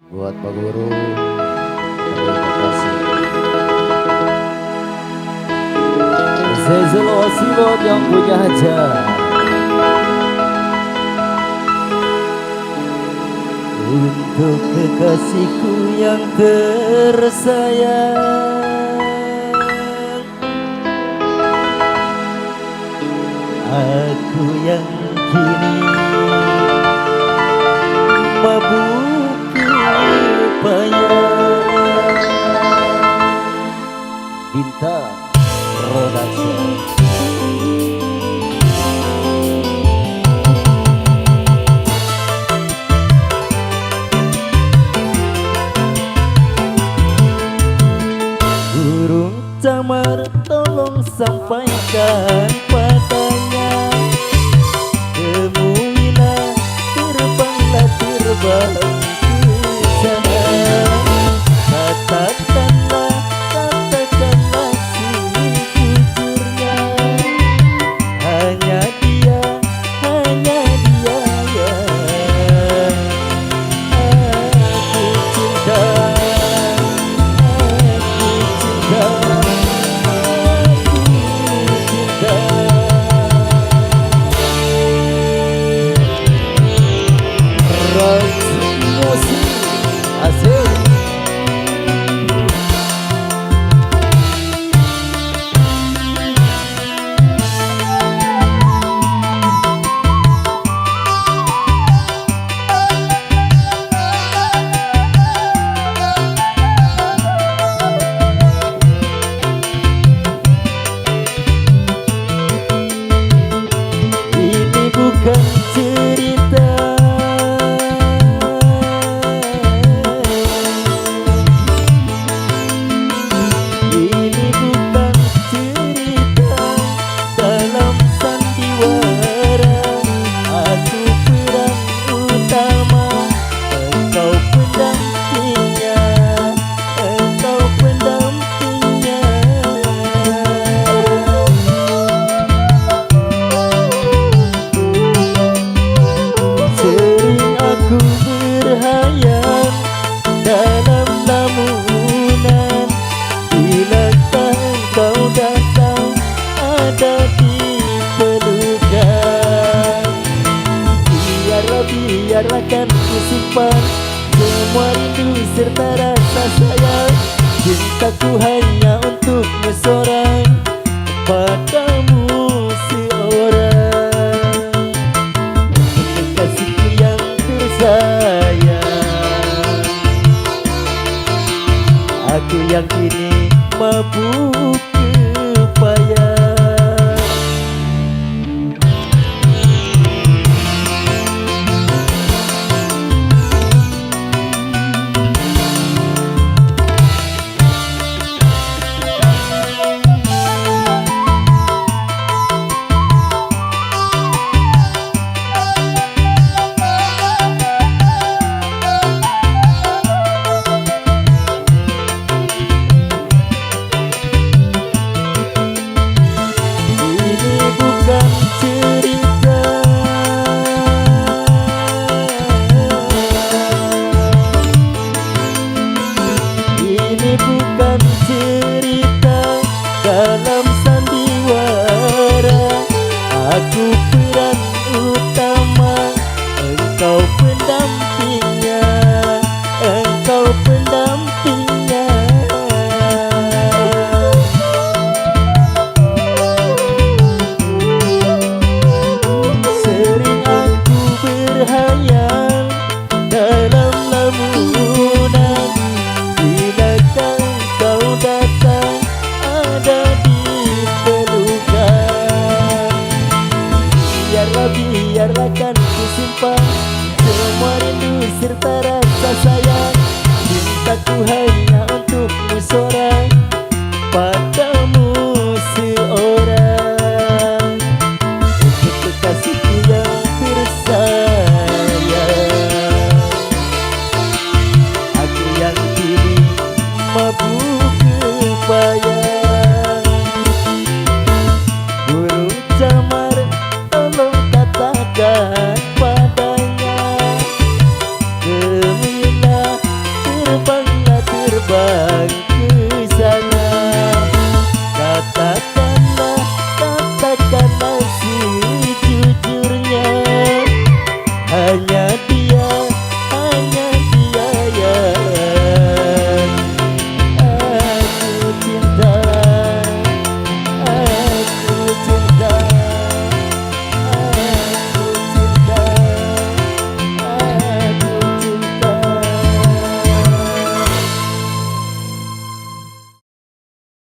Buat Pak Guru, terima kasih. Zezelo Silot yang punya hajat. Untuk kekasihku yang tersayang, aku yang kini mabuk payah. Bintang Production. Burung camar tolong sampaikan padanya, temuilah terbanglah terbang ke sana. Katakanlah sejujurnya, hanya dia yang aku cinta. Bukan cerita, ini bukan cerita dalam sandiwara. Aku peran utama, engkau pendampingnya, engkau pendampingnya. Aku berhayal dalam lamunan, bilakah engkau datang ada di pelukan. Biarlah kan ku simpan semua rindu serta rasa sayang. Cintaku hanya untukmu seorang, padamu seorang. Kekasihku yang tersayang, aku yang kini mabuk payah. Ini bukan cerita dalam sandiwara. Aku peran utama, engkau pendampingnya, engkau pendampingnya. Sering aku berhayal dalam lamunan, bilakah engkau datang ada di pelukan. Biarlah kan ku simpan semua rindu serta rasa sayang. Cintaku hanya untukmu seorang.